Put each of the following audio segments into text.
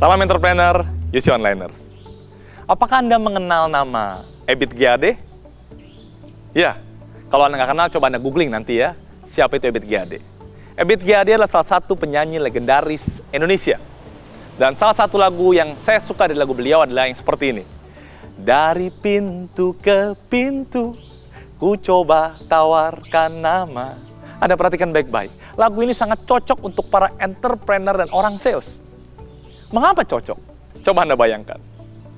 Salam entrepreneur, UC Onliners. Apakah Anda mengenal nama Ebit G.Ade? Ya, kalau Anda nggak kenal, coba Anda googling nanti ya, siapa itu Ebit G.Ade. Ebit G.Ade adalah salah satu penyanyi legendaris Indonesia. Dan salah satu lagu yang saya suka dari lagu beliau adalah yang seperti ini. Dari pintu ke pintu, ku coba tawarkan nama. Anda perhatikan baik-baik. Lagu ini sangat cocok untuk para entrepreneur dan orang sales. Mengapa cocok? Coba Anda bayangkan.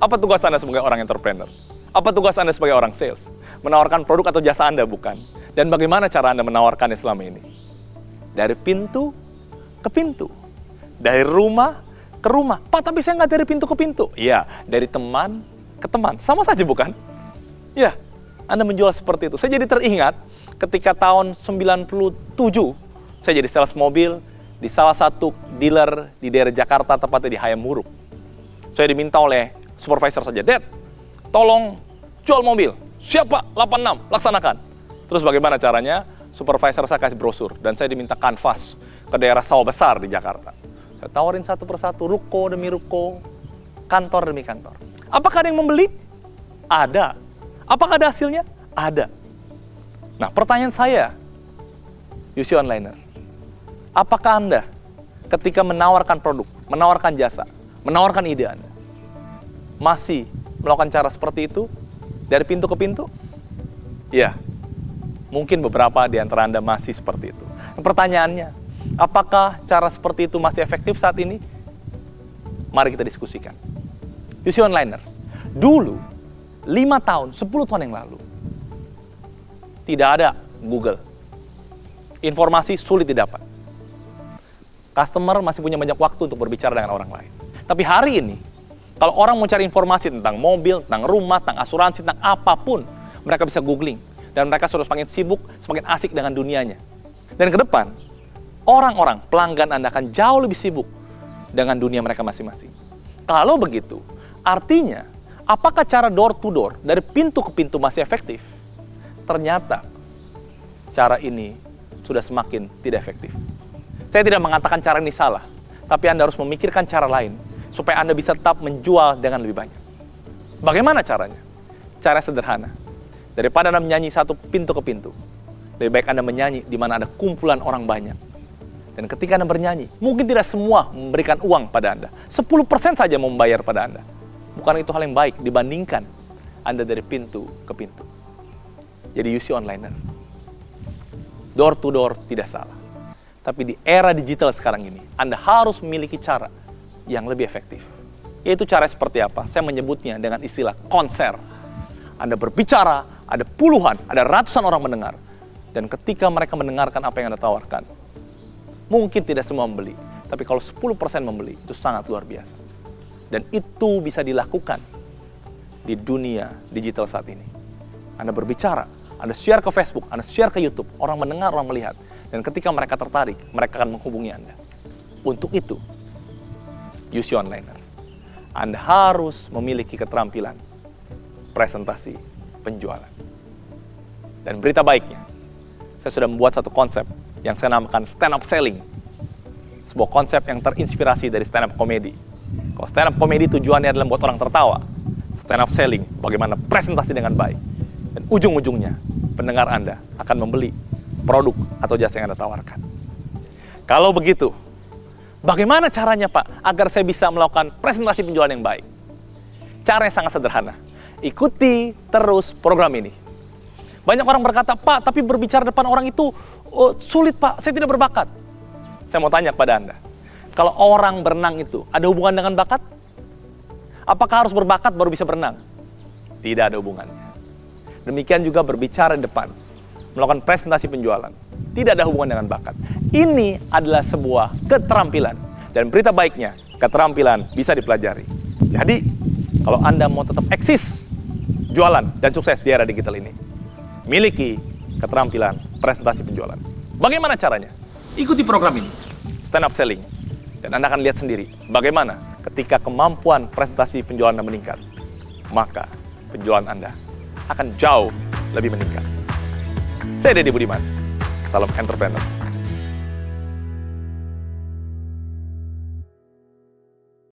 Apa tugas Anda sebagai orang entrepreneur? Apa tugas Anda sebagai orang sales? Menawarkan produk atau jasa Anda, bukan? Dan bagaimana cara Anda menawarkannya selama ini? Dari pintu ke pintu. Dari rumah ke rumah. Pak, tapi saya nggak dari pintu ke pintu. Iya, dari teman ke teman. Sama saja, bukan? Ya, Anda menjual seperti itu. Saya jadi teringat ketika tahun 97, saya jadi sales mobil di salah satu dealer di daerah Jakarta, tepatnya di Hayamuruk. Saya diminta oleh supervisor saja, Dad, tolong jual mobil. Siapa? 86, laksanakan. Terus bagaimana caranya? Supervisor saya kasih brosur, dan saya diminta kanvas ke daerah sawah besar di Jakarta. Saya tawarin satu persatu, ruko demi ruko, kantor demi kantor. Apakah ada yang membeli? Ada. Apakah ada hasilnya? Ada. Nah, pertanyaan saya, UC Onliner, apakah Anda ketika menawarkan produk, menawarkan jasa, menawarkan ide Anda, masih melakukan cara seperti itu dari pintu ke pintu? Ya, mungkin beberapa di antara Anda masih seperti itu. Pertanyaannya, apakah cara seperti itu masih efektif saat ini? Mari kita diskusikan. UC Onliners, dulu 5 tahun, 10 tahun yang lalu, tidak ada Google. Informasi sulit didapat. Customer masih punya banyak waktu untuk berbicara dengan orang lain. Tapi hari ini, kalau orang mau cari informasi tentang mobil, tentang rumah, tentang asuransi, tentang apapun, mereka bisa googling. Dan mereka sudah semakin sibuk, semakin asik dengan dunianya. Dan ke depan, orang-orang, pelanggan Anda akan jauh lebih sibuk dengan dunia mereka masing-masing. Kalau begitu, artinya, apakah cara door to door, dari pintu ke pintu masih efektif? Ternyata, cara ini sudah semakin tidak efektif. Saya tidak mengatakan cara ini salah, tapi Anda harus memikirkan cara lain, supaya Anda bisa tetap menjual dengan lebih banyak. Bagaimana caranya? Cara sederhana. Daripada Anda menyanyi satu pintu ke pintu, lebih baik Anda menyanyi di mana ada kumpulan orang banyak. Dan ketika Anda bernyanyi, mungkin tidak semua memberikan uang pada Anda. 10% saja membayar pada Anda. Bukan itu hal yang baik dibandingkan Anda dari pintu ke pintu. Jadi UC Onliner, door to door tidak salah. Tapi di era digital sekarang ini, Anda harus memiliki cara yang lebih efektif. Yaitu cara seperti apa? Saya menyebutnya dengan istilah konser. Anda berbicara, ada puluhan, ada ratusan orang mendengar. Dan ketika mereka mendengarkan apa yang Anda tawarkan, mungkin tidak semua membeli. Tapi kalau 10% membeli, itu sangat luar biasa. Dan itu bisa dilakukan di dunia digital saat ini. Anda berbicara, Anda share ke Facebook, Anda share ke YouTube, orang mendengar, orang melihat. Dan ketika mereka tertarik, mereka akan menghubungi Anda. Untuk itu, UC Onliners, Anda harus memiliki keterampilan presentasi penjualan. Dan berita baiknya, saya sudah membuat satu konsep yang saya namakan stand up selling. Sebuah konsep yang terinspirasi dari stand up comedy. Kalau stand up comedy tujuannya adalah membuat orang tertawa, stand up selling bagaimana presentasi dengan baik. Dan ujung-ujungnya, pendengar Anda akan membeli produk atau jasa yang Anda tawarkan. Kalau begitu, bagaimana caranya Pak agar saya bisa melakukan presentasi penjualan yang baik? Caranya sangat sederhana. Ikuti terus program ini. Banyak orang berkata, Pak, tapi berbicara depan orang itu sulit Pak, saya tidak berbakat. Saya mau tanya kepada Anda, kalau orang berenang itu ada hubungan dengan bakat? Apakah harus berbakat baru bisa berenang? Tidak ada hubungannya. Demikian juga berbicara di depan, melakukan presentasi penjualan. Tidak ada hubungan dengan bakat. Ini adalah sebuah keterampilan. Dan berita baiknya, keterampilan bisa dipelajari. Jadi, kalau Anda mau tetap eksis, jualan, dan sukses di era digital ini, miliki keterampilan presentasi penjualan. Bagaimana caranya? Ikuti program ini, stand up selling. Dan Anda akan lihat sendiri bagaimana ketika kemampuan presentasi penjualan Anda meningkat, maka penjualan Anda akan jauh lebih meningkat. Saya Deddy Budiman, salam entrepreneur.